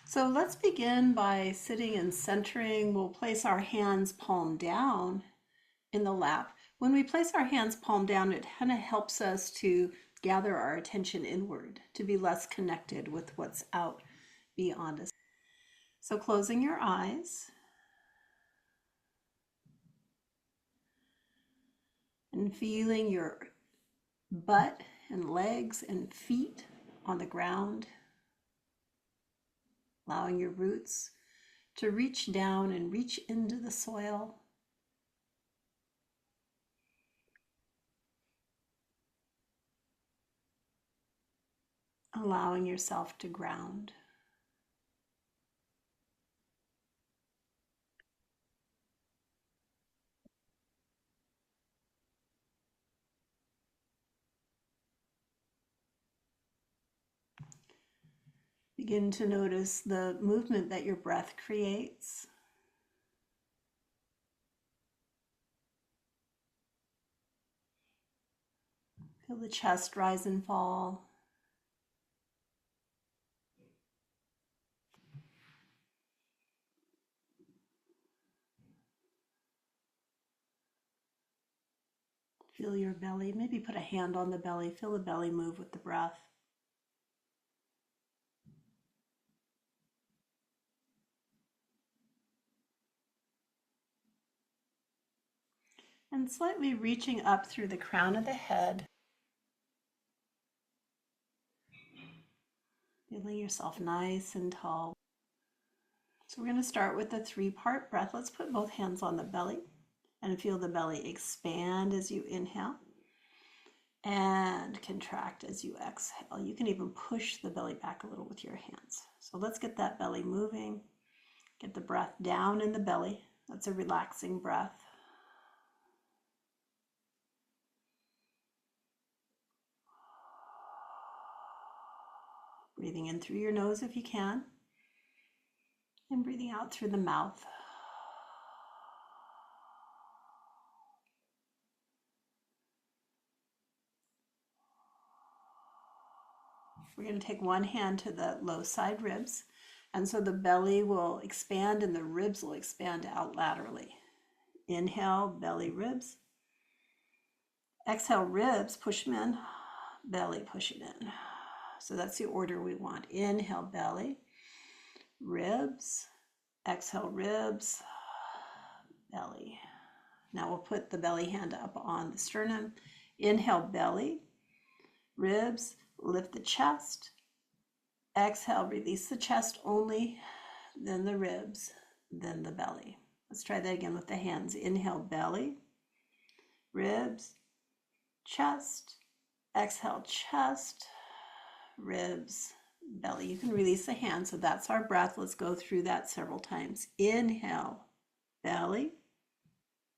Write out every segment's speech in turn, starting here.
So let's begin by sitting and centering. We'll place our hands palm down in the lap. When we place our hands palm down, it kind of helps us to gather our attention inward, to be less connected with what's out beyond us. So closing your eyes and feeling your butt and legs and feet on the ground, allowing your roots to reach down and reach into the soil. Allowing yourself to ground. Begin to notice the movement that your breath creates. Feel the chest rise and fall. Feel your belly. Maybe put a hand on the belly. Feel the belly move with the breath. And slightly reaching up through the crown of the head. Feeling yourself nice and tall. So we're going to start with the 3-part breath. Let's put both hands on the belly and feel the belly expand as you inhale and contract as you exhale. You can even push the belly back a little with your hands. So let's get that belly moving. Get the breath down in the belly. That's a relaxing breath. Breathing in through your nose if you can, and breathing out through the mouth. We're going to take one hand to the low side ribs, and so the belly will expand and the ribs will expand out laterally. Inhale, belly, ribs. Exhale, ribs, push them in, belly, push it in. So that's the order we want. Inhale, belly, ribs, exhale, ribs, belly. Now we'll put the belly hand up on the sternum. Inhale, belly, ribs, lift the chest. Exhale, release the chest only, then the ribs, then the belly. Let's try that again with the hands. Inhale, belly, ribs, chest. Exhale, chest, ribs, belly. You can release the hand. So that's our breath. Let's go through that several times. Inhale, belly,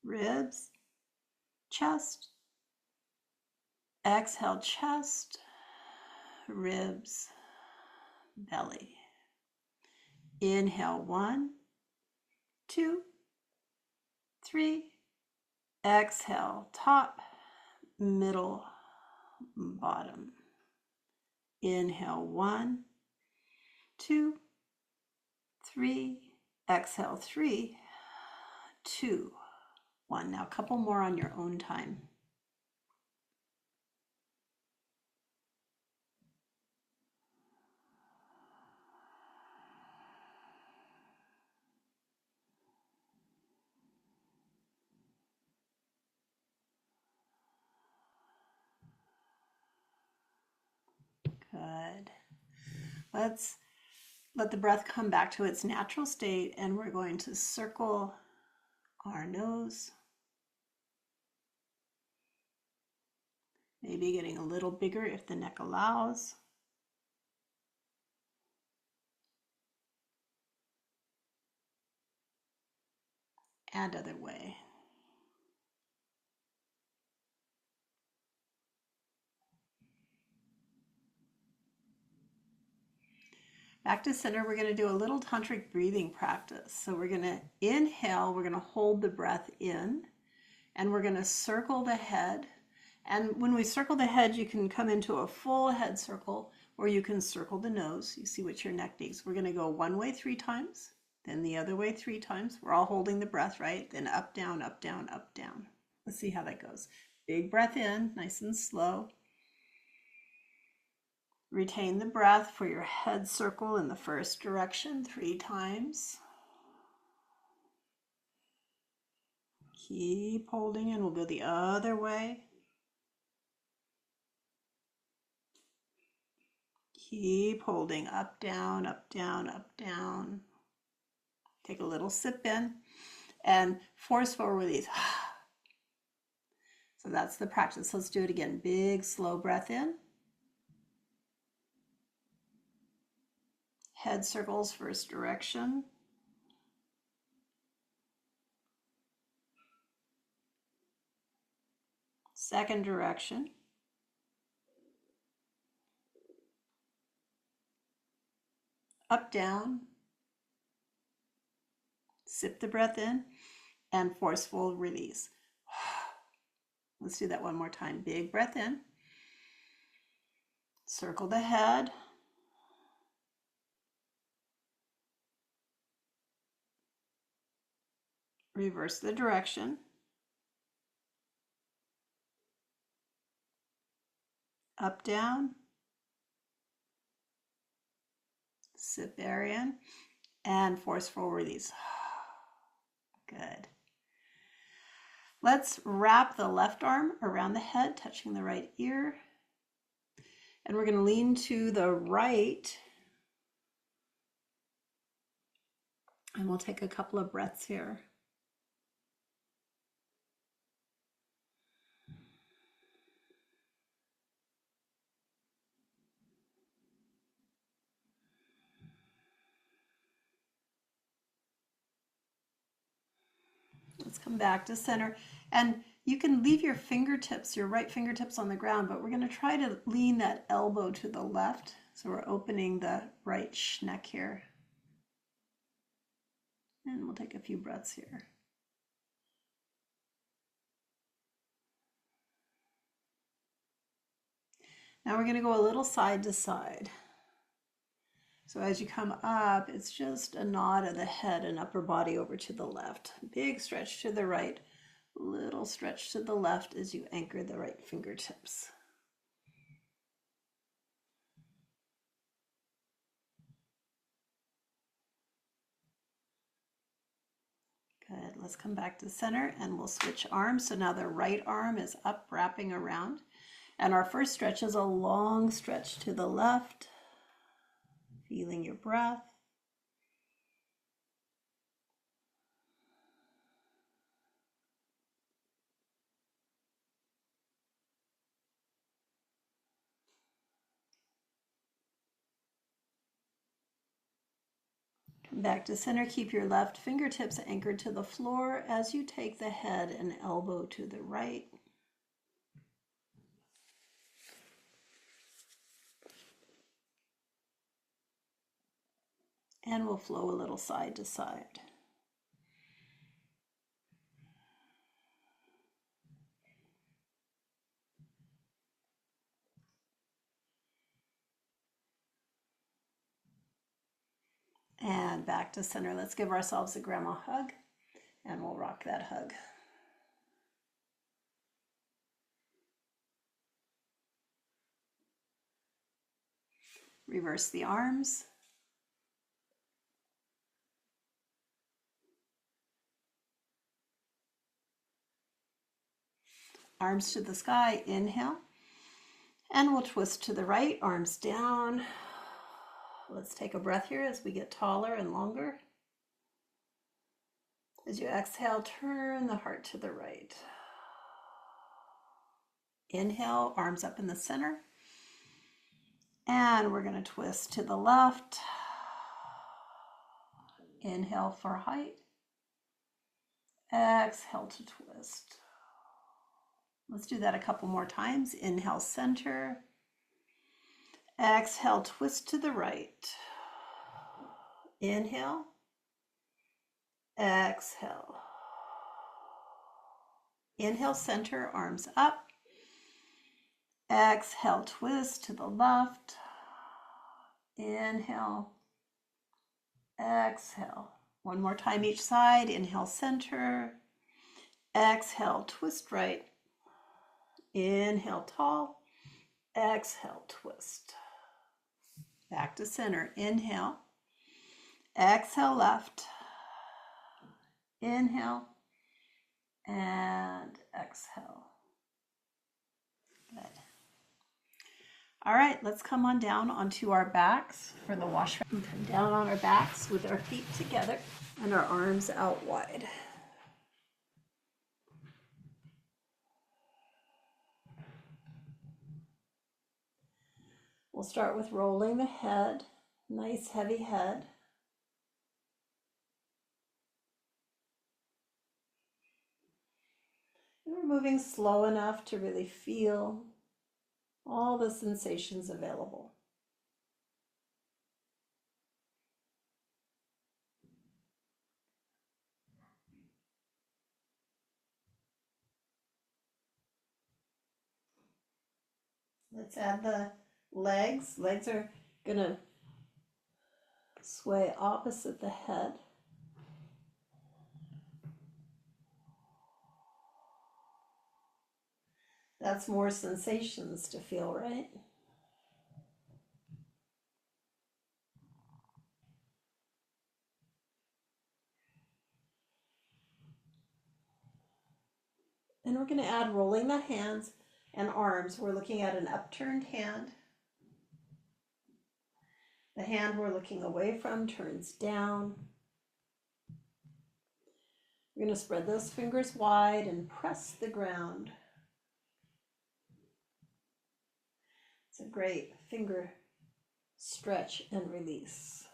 ribs, chest. Exhale, chest, ribs, belly. Inhale, 1, 2, 3. Exhale, top, middle, bottom. Inhale, 1, 2, 3. Exhale, 3, 2, 1. Now a couple more on your own time. Good. Let's let the breath come back to its natural state, and we're going to circle our nose. Maybe getting a little bigger if the neck allows. And other way. Back to center, we're going to do a little tantric breathing practice. So we're going to inhale, we're going to hold the breath in, and we're going to circle the head. And when we circle the head, you can come into a full head circle. or you can circle the nose. You see what your neck needs. We're going to go one way 3 times, then the other way 3 times. We're all holding the breath, right? Then up, down, up, down, up, down. Let's see how that goes. Big breath in, nice and slow. Retain the breath for your head circle in the first direction 3 times. Keep holding and we'll go the other way. Keep holding up, down, up, down, up, down. Take a little sip in and forceful release. So that's the practice. Let's do it again. Big, slow breath in. Head circles first direction. Second direction. Up, down. Sip the breath in and forceful release. Let's do that one more time. Big breath in. Circle the head. Reverse the direction. Up, down. Sip air in and forceful release. Good. Let's wrap the left arm around the head, touching the right ear. And we're going to lean to the right. And we'll take a couple of breaths here. Let's come back to center. And you can leave your fingertips, your right fingertips on the ground, but we're going to try to lean that elbow to the left. So we're opening the right neck here. And we'll take a few breaths here. Now we're going to go a little side to side. So as you come up, it's just a nod of the head and upper body over to the left. Big stretch to the right, little stretch to the left as you anchor the right fingertips. Good, let's come back to center and we'll switch arms. So now the right arm is up, wrapping around. And our first stretch is a long stretch to the left. Feeling your breath. Come back to center. Keep your left fingertips anchored to the floor as you take the head and elbow to the right. And we'll flow a little side to side. And back to center. Let's give ourselves a grandma hug and we'll rock that hug. Reverse the arms. Arms to the sky, inhale. And we'll twist to the right, arms down. Let's take a breath here as we get taller and longer. As you exhale, turn the heart to the right. Inhale, arms up in the center. And we're going to twist to the left. Inhale for height. Exhale to twist. Let's do that a couple more times. Inhale, center. Exhale, twist to the right. Inhale. Exhale. Inhale, center, arms up. Exhale, twist to the left. Inhale, exhale. One more time each side. Inhale, center. Exhale, twist right. Inhale, tall. Exhale, twist. Back to center. Inhale. Exhale, left. Inhale. And exhale. Good. All right, let's come on down onto our backs for the wash. Come down on our backs with our feet together and our arms out wide. We'll start with rolling the head, nice heavy head. And we're moving slow enough to really feel all the sensations available. Let's add the legs. Legs are gonna sway opposite the head. That's more sensations to feel, right? And we're going to add rolling the hands and arms. We're looking at an upturned hand. The hand we're looking away from turns down. We're going to spread those fingers wide and press the ground. It's a great finger stretch and release.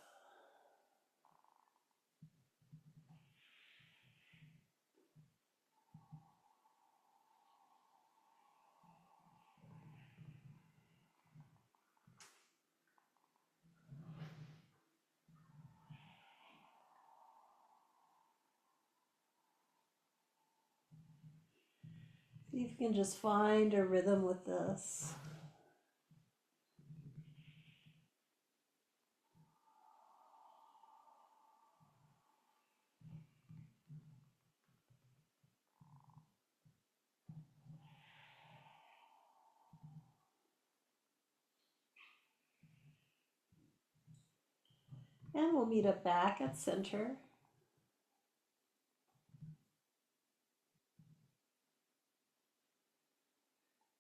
See if you can just find a rhythm with this. And we'll meet up back at center.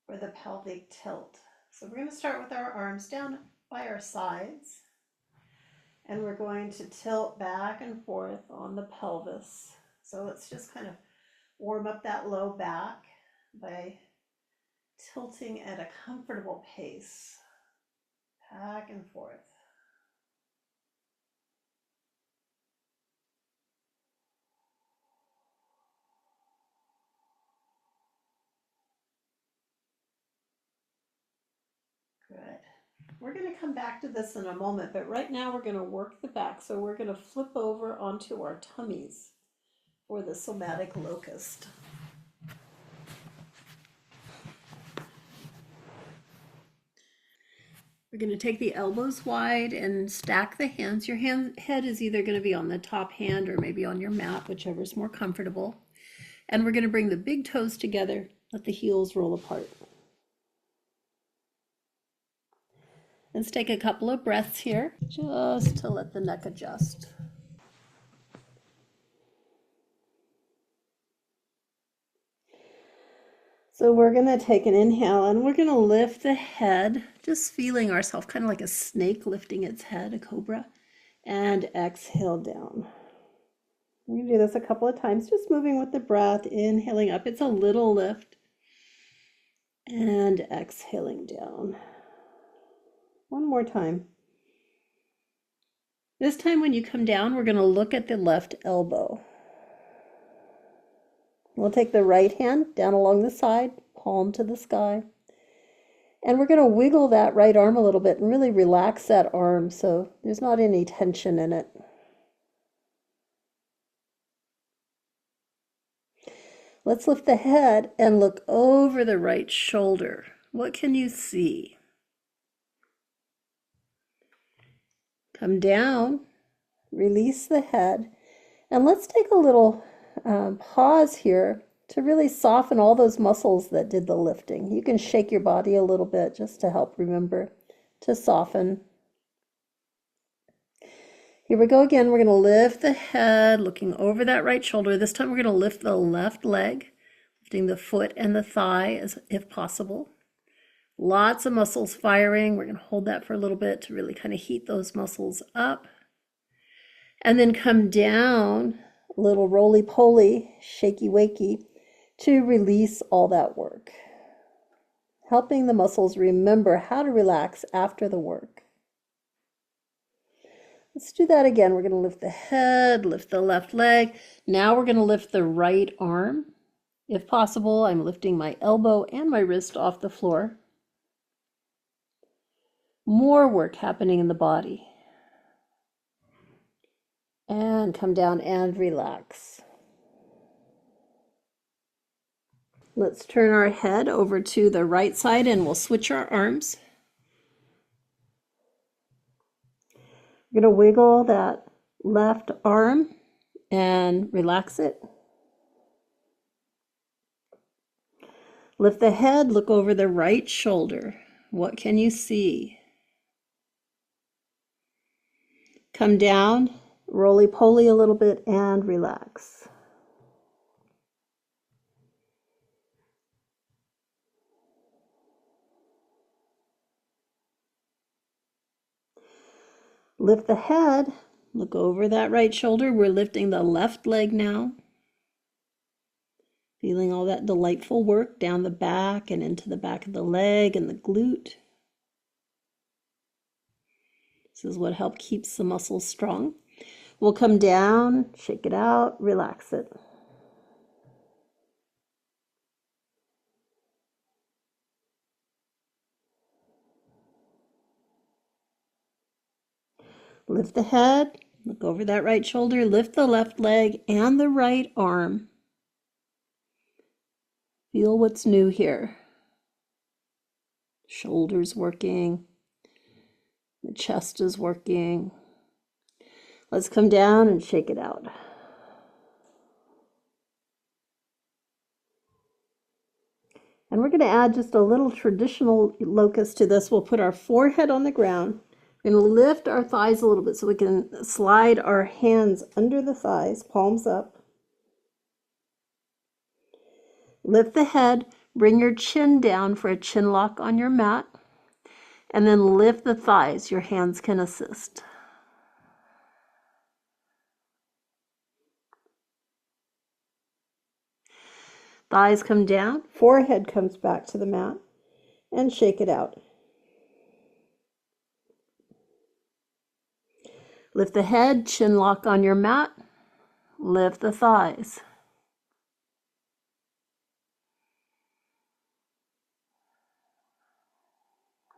For the pelvic tilt. So we're going to start with our arms down by our sides. And we're going to tilt back and forth on the pelvis. So let's just kind of warm up that low back by tilting at a comfortable pace. Back and forth. Good. We're going to come back to this in a moment, but right now we're going to work the back. So we're going to flip over onto our tummies for the somatic locust. We're going to take the elbows wide and stack the hands. Your head is either going to be on the top hand or maybe on your mat, whichever is more comfortable. And we're going to bring the big toes together, let the heels roll apart. Let's take a couple of breaths here, just to let the neck adjust. So we're going to take an inhale and we're going to lift the head, just feeling ourselves kind of like a snake lifting its head, a cobra, and exhale down. We're going to do this a couple of times, just moving with the breath, inhaling up. It's a little lift and exhaling down. One more time. This time when you come down, we're going to look at the left elbow. We'll take the right hand down along the side, palm to the sky. And we're going to wiggle that right arm a little bit and really relax that arm so there's not any tension in it. Let's lift the head and look over the right shoulder. What can you see? Come down, release the head, and let's take a little pause here to really soften all those muscles that did the lifting. You can shake your body a little bit just to help remember to soften. Here we go again. We're going to lift the head, looking over that right shoulder. This time we're going to lift the left leg, lifting the foot and the thigh if possible. Lots of muscles firing. We're going to hold that for a little bit to really kind of heat those muscles up. And then come down, a little roly-poly, shaky-wakey, to release all that work. Helping the muscles remember how to relax after the work. Let's do that again. We're going to lift the head, lift the left leg. Now we're going to lift the right arm. If possible, I'm lifting my elbow and my wrist off the floor. More work happening in the body. And come down and relax. Let's turn our head over to the right side and we'll switch our arms. We're going to wiggle that left arm and relax it. Lift the head, look over the right shoulder. What can you see? Come down, roly-poly a little bit, and relax. Lift the head, look over that right shoulder. We're lifting the left leg now. Feeling all that delightful work down the back and into the back of the leg and the glute. This is what helps keeps the muscles strong. We'll come down, shake it out, relax it. Lift the head, look over that right shoulder, lift the left leg and the right arm. Feel what's new here. Shoulders working. The chest is working. Let's come down and shake it out. And we're going to add just a little traditional locus to this. We'll put our forehead on the ground. We're going to lift our thighs a little bit so we can slide our hands under the thighs, palms up. Lift the head, bring your chin down for a chin lock on your mat, and then lift the thighs. Your hands can assist. Thighs come down, forehead comes back to the mat, and shake it out. Lift the head, chin lock on your mat, lift the thighs.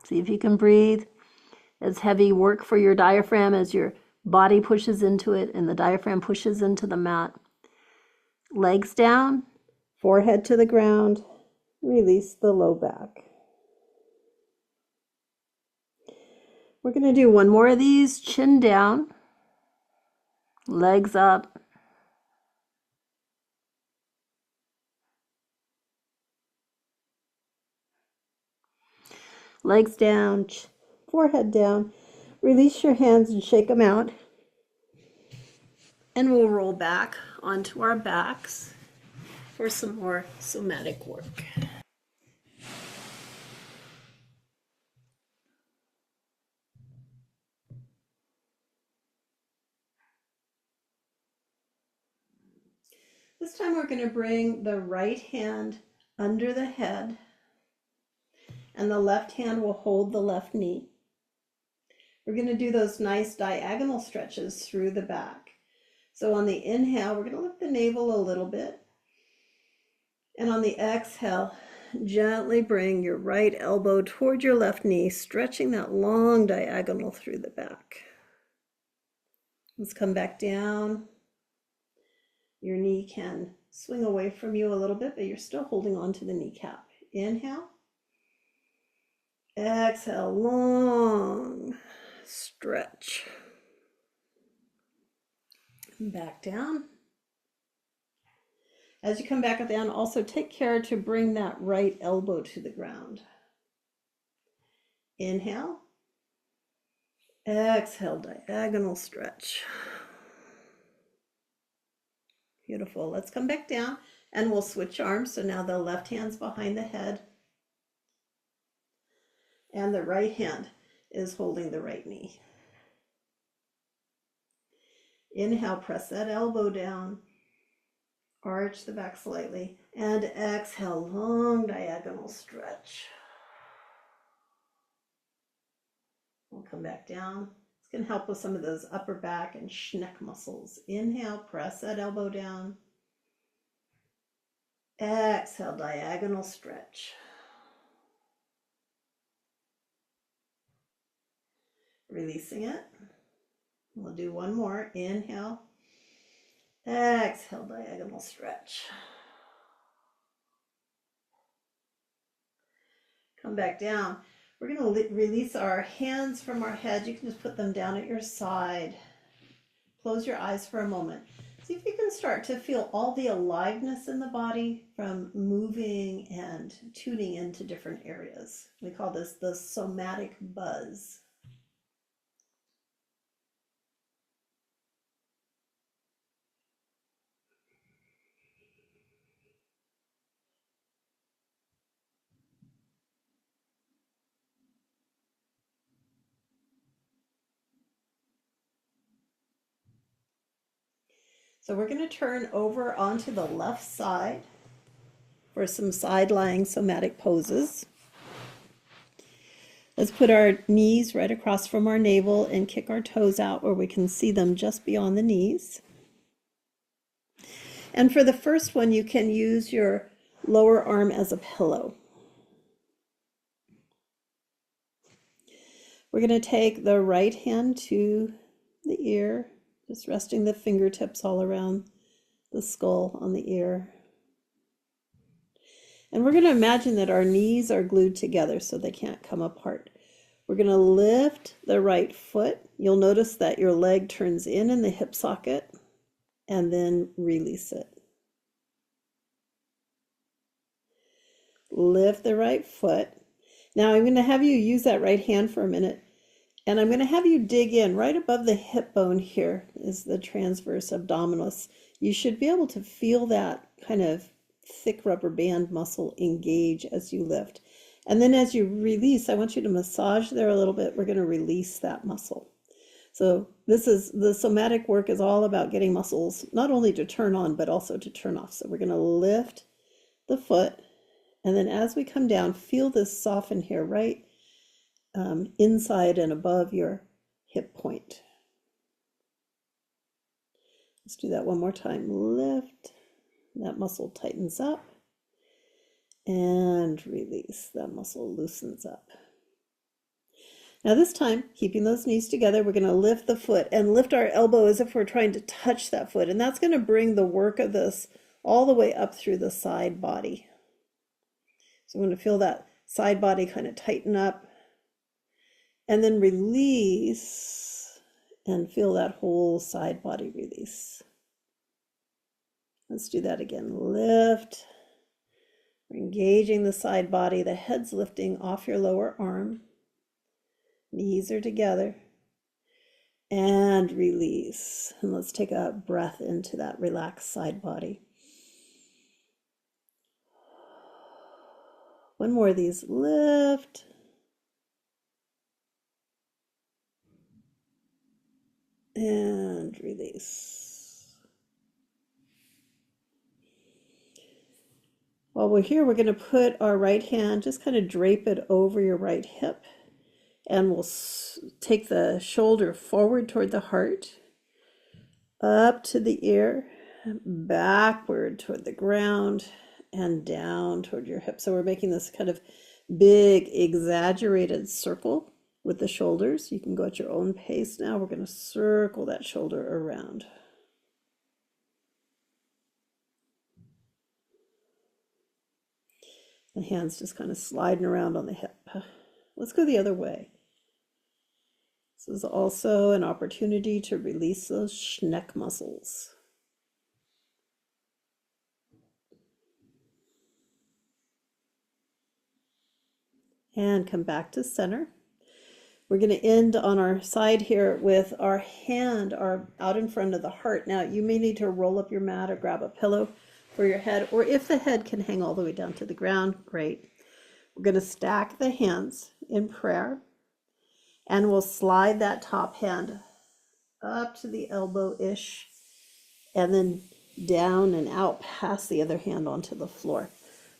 See if you can breathe. It's heavy work for your diaphragm as your body pushes into it and the diaphragm pushes into the mat. Legs down, forehead to the ground, release the low back. We're going to do one more of these, chin down, legs up. Legs down, forehead down. Release your hands and shake them out. And we'll roll back onto our backs for some more somatic work. This time we're going to bring the right hand under the head and the left hand will hold the left knee. We're going to do those nice diagonal stretches through the back. So on the inhale, we're going to lift the navel a little bit. And on the exhale, gently bring your right elbow toward your left knee, stretching that long diagonal through the back. Let's come back down. Your knee can swing away from you a little bit, but you're still holding on to the kneecap. Inhale. Exhale, long stretch. Back down. As you come back down, also take care to bring that right elbow to the ground. Inhale. Exhale, diagonal stretch. Beautiful. Let's come back down and we'll switch arms. So now the left hand's behind the head and the right hand is holding the right knee. Inhale, press that elbow down, arch the back slightly, and exhale, long diagonal stretch. We'll come back down. It's going to help with some of those upper back and neck muscles. Inhale, press that elbow down. Exhale, diagonal stretch. Releasing it. We'll do one more. Inhale. Exhale, diagonal stretch. Come back down. We're going to release our hands from our head. You can just put them down at your side. Close your eyes for a moment. See if you can start to feel all the aliveness in the body from moving and tuning into different areas. We call this the somatic buzz. So we're going to turn over onto the left side for some side-lying somatic poses. Let's put our knees right across from our navel and kick our toes out where we can see them just beyond the knees. And for the first one, you can use your lower arm as a pillow. We're going to take the right hand to the ear, just resting the fingertips all around the skull on the ear. And we're going to imagine that our knees are glued together so they can't come apart. We're going to lift the right foot. You'll notice that your leg turns in the hip socket and then release it. Lift the right foot. Now I'm going to have you use that right hand for a minute. And I'm going to have you dig in right above the hip bone. Here is the transverse abdominis. You should be able to feel that kind of thick rubber band muscle engage as you lift. And then as you release, I want you to massage there a little bit. We're going to release that muscle. So the somatic work is all about getting muscles not only to turn on, but also to turn off. So we're going to lift the foot. And then as we come down, feel this soften here, right? Inside and above your hip point. Let's do that one more time. Lift. That muscle tightens up. And release. That muscle loosens up. Now this time, keeping those knees together, we're going to lift the foot and lift our elbow as if we're trying to touch that foot. And that's going to bring the work of this all the way up through the side body. So I'm going to feel that side body kind of tighten up. And then release and feel that whole side body release. Let's do that again. Lift. We're engaging the side body. The head's lifting off your lower arm. Knees are together. And release. And let's take a breath into that relaxed side body. One more of these. Lift. And release. While we're here, we're going to put our right hand, just kind of drape it over your right hip. And we'll take the shoulder forward toward the heart, up to the ear, backward toward the ground, and down toward your hip. So we're making this kind of big, exaggerated circle with the shoulders. You can go at your own pace now. We're going to circle that shoulder around. The hands just kind of sliding around on the hip. Let's go the other way. This is also an opportunity to release those neck muscles. And come back to center. We're going to end on our side here with our hand out in front of the heart. Now, you may need to roll up your mat or grab a pillow for your head, or if the head can hang all the way down to the ground, great. We're going to stack the hands in prayer, and we'll slide that top hand up to the elbow-ish, and then down and out past the other hand onto the floor.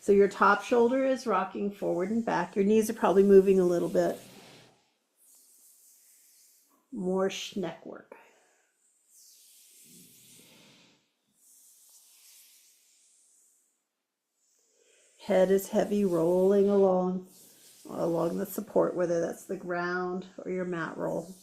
So your top shoulder is rocking forward and back. Your knees are probably moving a little bit. More schneck work. Head is heavy, rolling along the support, whether that's the ground or your mat roll.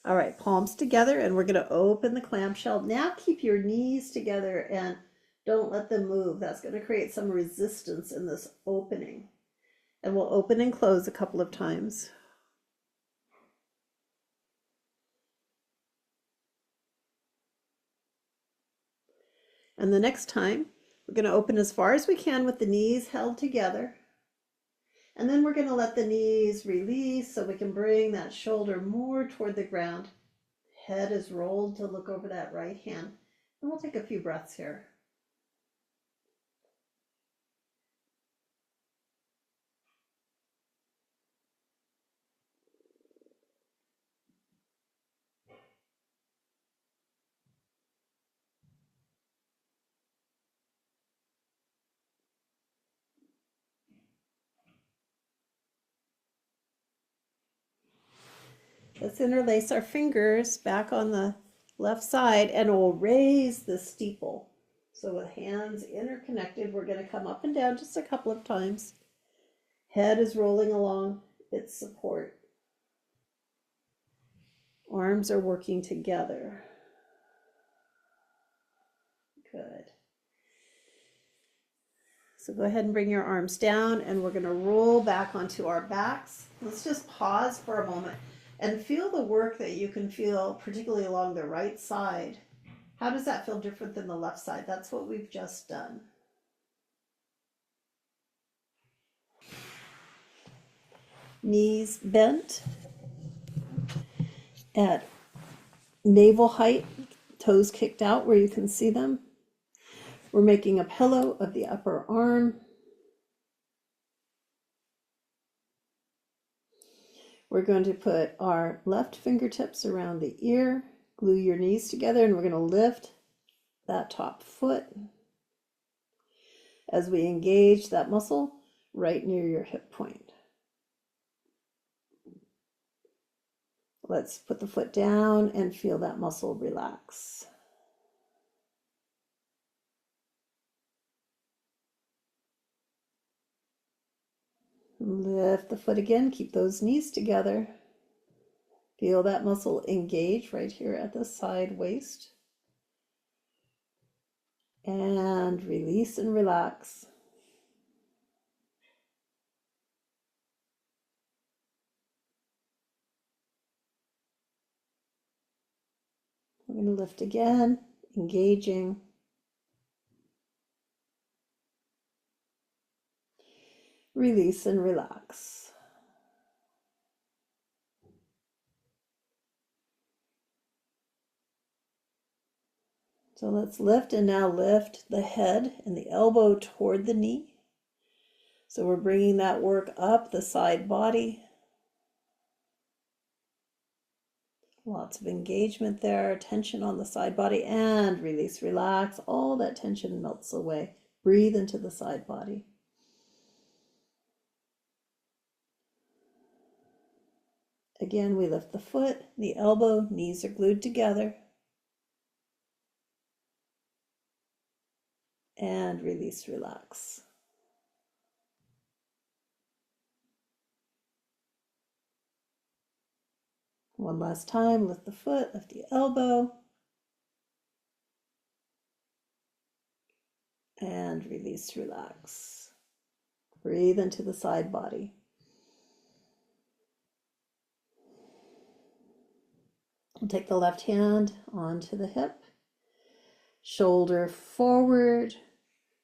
All right, palms together, and we're going to open the clamshell. Now keep your knees together and don't let them move. That's going to create some resistance in this opening. And we'll open and close a couple of times. And the next time, we're going to open as far as we can with the knees held together. And then we're going to let the knees release so we can bring that shoulder more toward the ground. Head is rolled to look over that right hand. And we'll take a few breaths here. Let's interlace our fingers back on the left side, and we'll raise the steeple. So with hands interconnected, we're going to come up and down just a couple of times. Head is rolling along its support. Arms are working together. Good. So go ahead and bring your arms down, and we're going to roll back onto our backs. Let's just pause for a moment and feel the work that you can feel, particularly along the right side. How does that feel different than the left side? That's what we've just done. Knees bent at navel height, toes kicked out where you can see them. We're making a pillow of the upper arm. We're going to put our left fingertips around the ear, glue your knees together, and we're going to lift that top foot as we engage that muscle right near your hip point. Let's put the foot down and feel that muscle relax. Lift the foot again, keep those knees together. Feel that muscle engage right here at the side waist. And release and relax. We're going to lift again, engaging. Release and relax. So let's lift, and now lift the head and the elbow toward the knee. So we're bringing that work up the side body. Lots of engagement there, tension on the side body, and release, relax. All that tension melts away. Breathe into the side body. Again, we lift the foot, the elbow, knees are glued together. And release, relax. One last time, lift the foot, lift the elbow. And release, relax. Breathe into the side body. We'll take the left hand onto the hip, shoulder forward,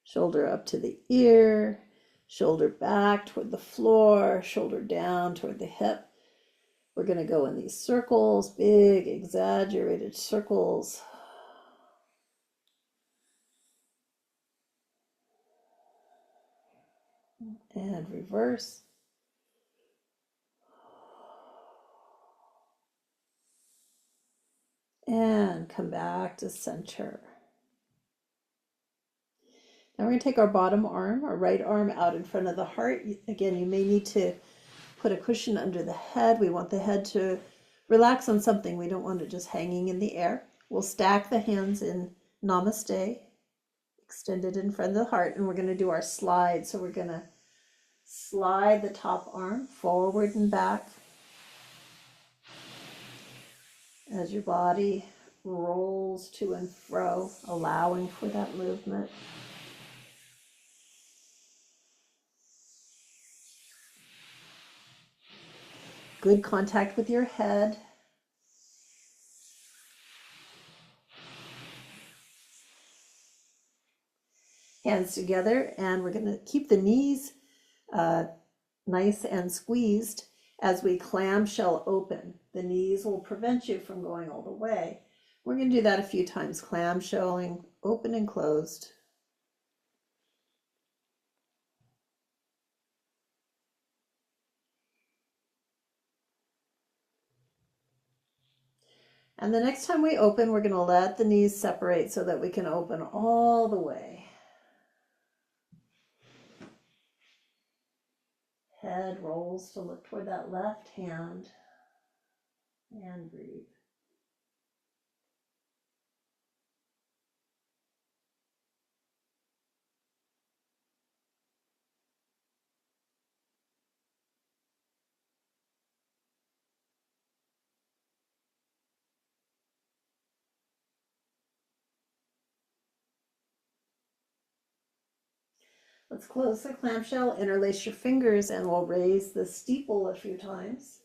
shoulder up to the ear, shoulder back toward the floor, shoulder down toward the hip. We're going to go in these circles, big exaggerated circles. And reverse. And come back to center. Now we're going to take our bottom arm, our right arm out in front of the heart. Again, you may need to put a cushion under the head. We want the head to relax on something. We don't want it just hanging in the air. We'll stack the hands in Namaste, extended in front of the heart, and we're going to do our slide. So we're going to slide the top arm forward and back as your body rolls to and fro, allowing for that movement. Good contact with your head. Hands together, and we're going to keep the knees nice and squeezed as we clamshell open. The knees will prevent you from going all the way. We're going to do that a few times, clamshelling open and closed. And the next time we open, we're going to let the knees separate so that we can open all the way. Head rolls to look toward that left hand, and breathe. Let's close the clamshell, interlace your fingers, and we'll raise the steeple a few times.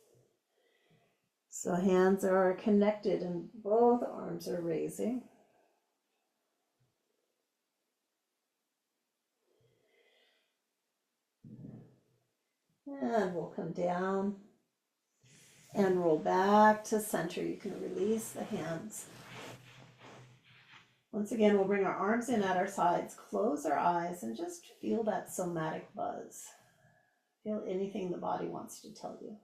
So hands are connected and both arms are raising. And we'll come down and roll back to center. You can release the hands. Once again, we'll bring our arms in at our sides, close our eyes, and just feel that somatic buzz. Feel anything the body wants to tell you.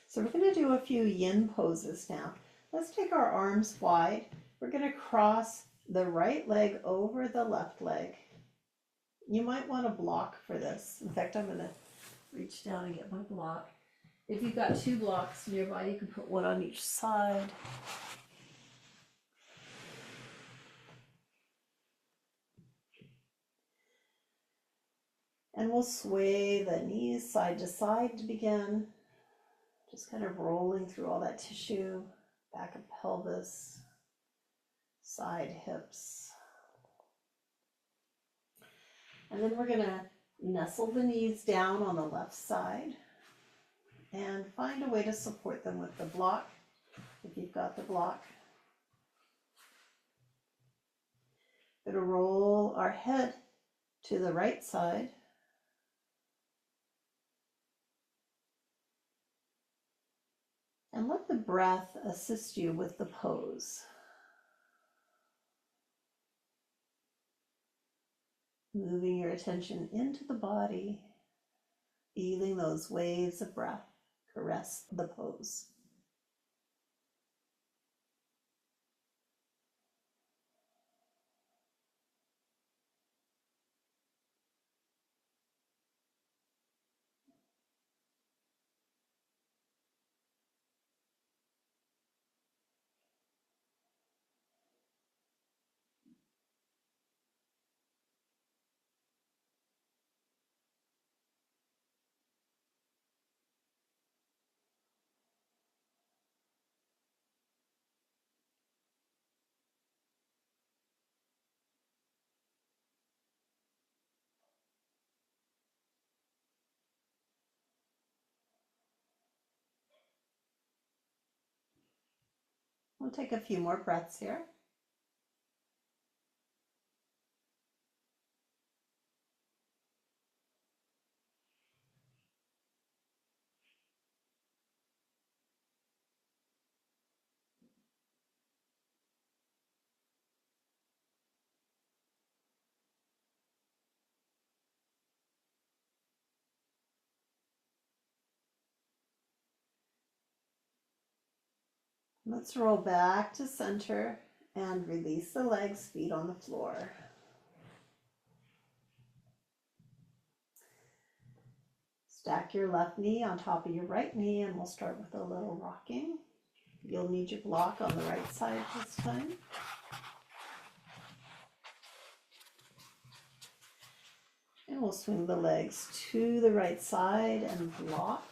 So we're going to do a few yin poses now. Let's take our arms wide. We're going to cross the right leg over the left leg. You might want a block for this. In fact, I'm going to reach down and get my block. If you've got two blocks nearby, you can put one on each side. And we'll sway the knees side to side to begin. Just kind of rolling through all that tissue, back of pelvis, side hips. And then we're going to nestle the knees down on the left side and find a way to support them with the block, if you've got the block. We're going to roll our head to the right side. And let the breath assist you with the pose. Moving your attention into the body, feeling those waves of breath caress the pose. We'll take a few more breaths here. Let's roll back to center and release the legs, feet on the floor. Stack your left knee on top of your right knee, and we'll start with a little rocking. You'll need your block on the right side this time. And we'll swing the legs to the right side and block.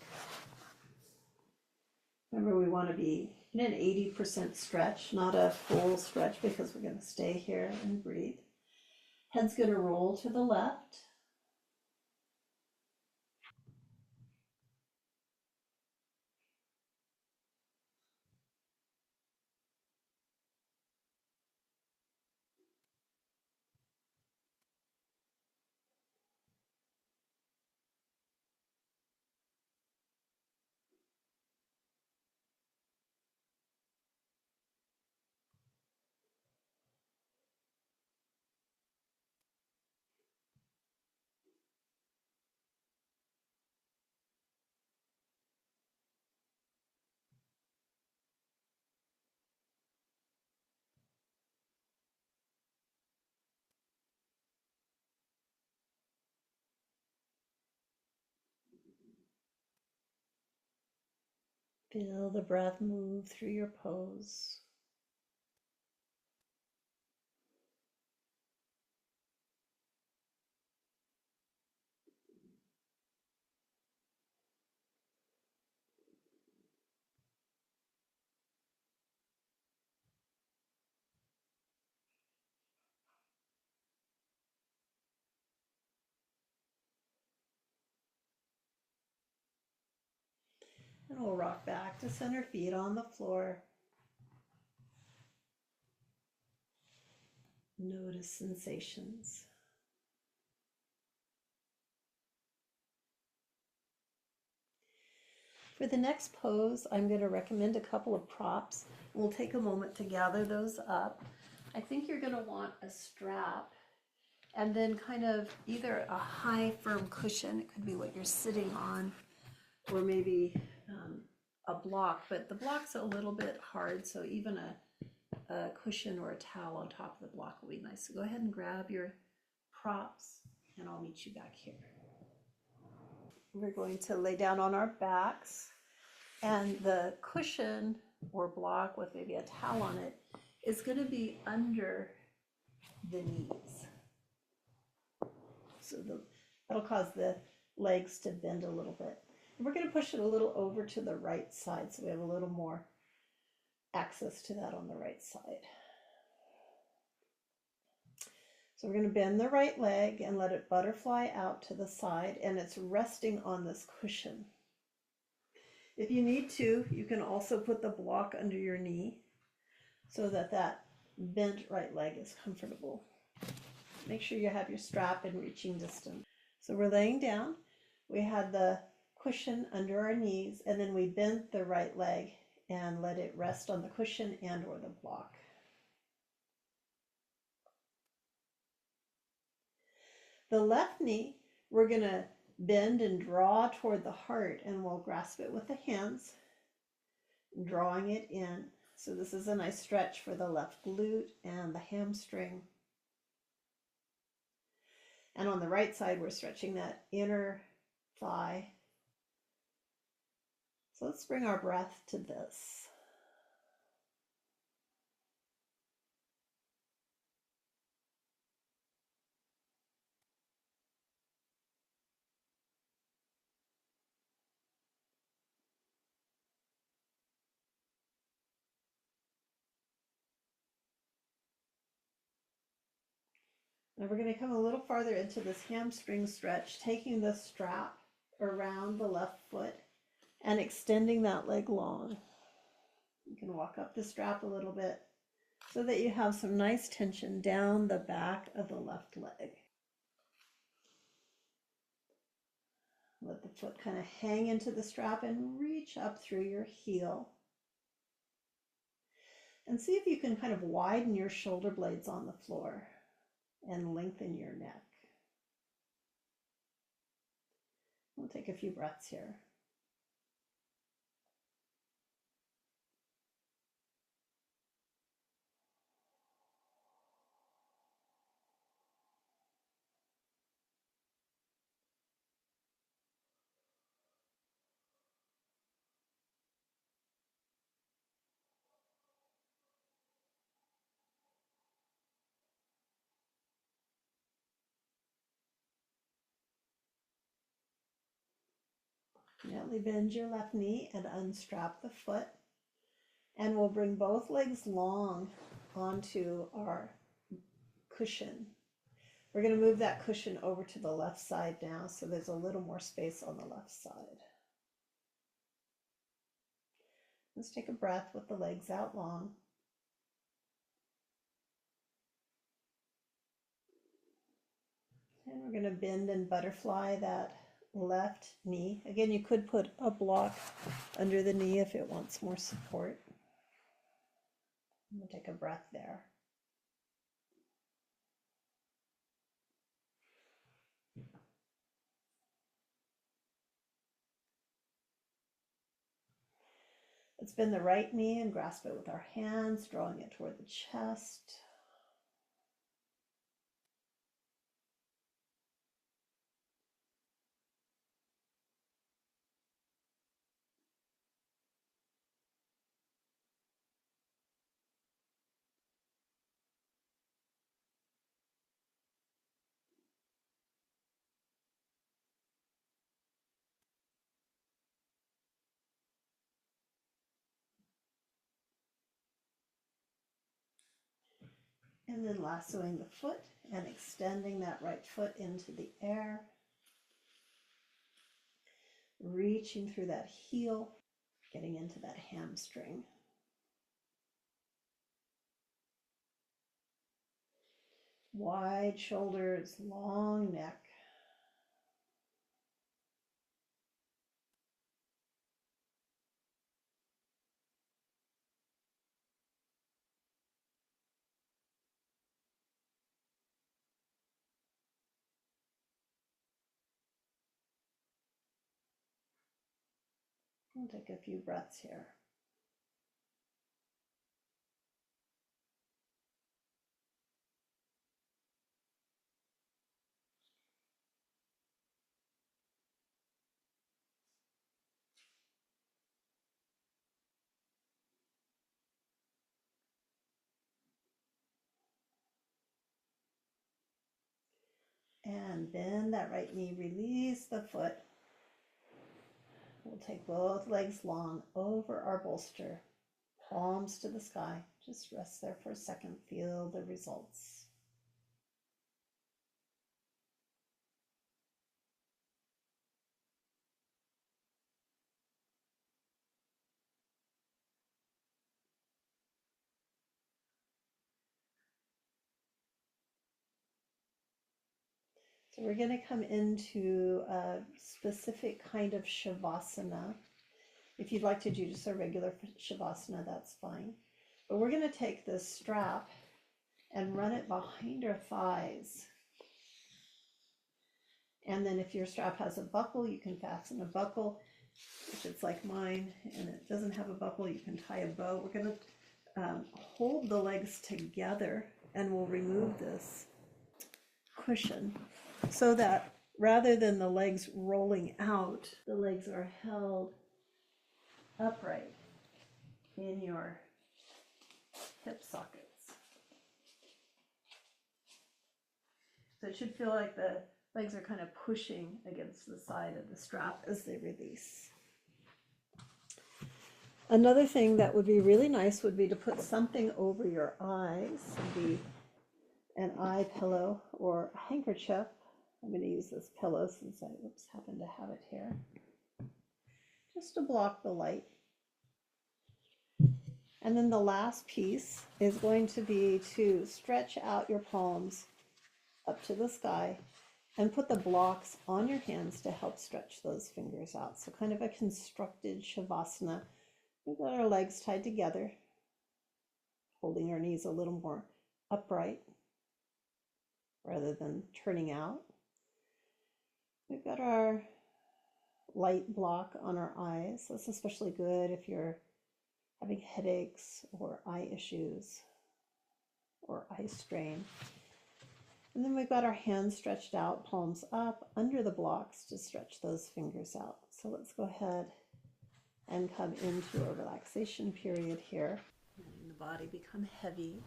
Remember, we want to be in an 80% stretch, not a full stretch, because we're going to stay here and breathe. Head's going to roll to the left. Feel the breath move through your pose. And we'll rock back to center, feet on the floor. Notice sensations. For the next pose, I'm going to recommend a couple of props. We'll take a moment to gather those up. I think you're going to want a strap and then kind of either a high firm cushion, it could be what you're sitting on, or maybe a block, but the block's a little bit hard, so even a cushion or a towel on top of the block will be nice. So go ahead and grab your props and I'll meet you back here. We're going to lay down on our backs, and the cushion or block with maybe a towel on it is going to be under the knees. So that'll cause the legs to bend a little bit. And we're going to push it a little over to the right side so we have a little more access to that on the right side. So we're going to bend the right leg and let it butterfly out to the side, and it's resting on this cushion. If you need to, you can also put the block under your knee so that that bent right leg is comfortable. Make sure you have your strap in reaching distance. So we're laying down. We had the cushion under our knees, and then we bent the right leg and let it rest on the cushion and or the block. The left knee, we're going to bend and draw toward the heart, and we'll grasp it with the hands, drawing it in. So this is a nice stretch for the left glute and the hamstring. And on the right side, we're stretching that inner thigh. So let's bring our breath to this. Now we're going to come a little farther into this hamstring stretch, taking the strap around the left foot and extending that leg long. You can walk up the strap a little bit so that you have some nice tension down the back of the left leg. Let the foot kind of hang into the strap and reach up through your heel. And see if you can kind of widen your shoulder blades on the floor and lengthen your neck. We'll take a few breaths here. Gently bend your left knee and unstrap the foot. And we'll bring both legs long onto our cushion. We're going to move that cushion over to the left side now, so there's a little more space on the left side. Let's take a breath with the legs out long. And we're going to bend and butterfly that left knee. Again, you could put a block under the knee if it wants more support. We'll take a breath there. Let's bend the right knee and grasp it with our hands, drawing it toward the chest. And then lassoing the foot and extending that right foot into the air. Reaching through that heel, getting into that hamstring. Wide shoulders, long neck. We'll take a few breaths here. And bend that right knee, release the foot. We'll take both legs long over our bolster, palms to the sky. Just rest there for a second, feel the results. So we're going to come into a specific kind of Shavasana. If you'd like to do just a regular Shavasana, that's fine. But we're going to take this strap and run it behind our thighs. And then if your strap has a buckle, you can fasten a buckle. If it's like mine and it doesn't have a buckle, you can tie a bow. We're going to hold the legs together, and we'll remove this cushion so that rather than the legs rolling out, the legs are held upright in your hip sockets. So it should feel like the legs are kind of pushing against the side of the strap as they release. Another thing that would be really nice would be to put something over your eyes. Maybe an eye pillow or a handkerchief. I'm going to use this pillow since I happen to have it here, just to block the light. And then the last piece is going to be to stretch out your palms up to the sky and put the blocks on your hands to help stretch those fingers out. So kind of a constructed Shavasana. We've got our legs tied together, holding our knees a little more upright rather than turning out. We've got our light block on our eyes. That's especially good if you're having headaches or eye issues or eye strain. And then we've got our hands stretched out, palms up under the blocks to stretch those fingers out. So let's go ahead and come into a relaxation period here. Letting the body become heavy.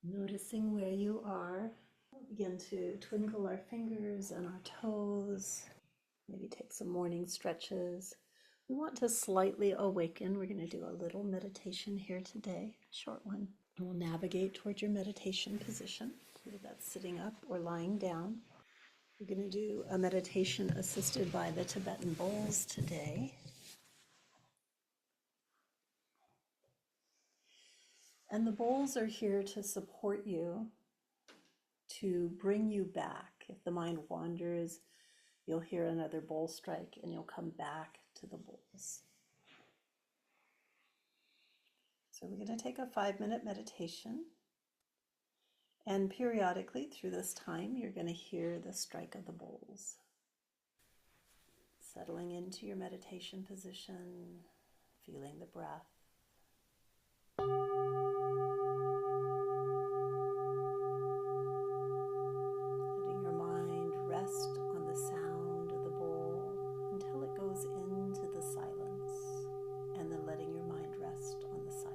Noticing where you are. We'll begin to twinkle our fingers and our toes. Maybe take some morning stretches. We want to slightly awaken. We're going to do a little meditation here today, a short one. And we'll navigate towards your meditation position, whether that's sitting up or lying down. We're going to do a meditation assisted by the Tibetan bowls today. And the bowls are here to support you, to bring you back. If the mind wanders, you'll hear another bowl strike and you'll come back to the bowls. So we're going to take a 5-minute meditation. And periodically through this time, you're going to hear the strike of the bowls. Settling into your meditation position, feeling the breath. Letting your mind rest on the sound of the bowl until it goes into the silence, and then letting your mind rest on the silence.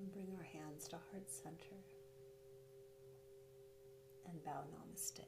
And bring our hands to heart center and bow namaste.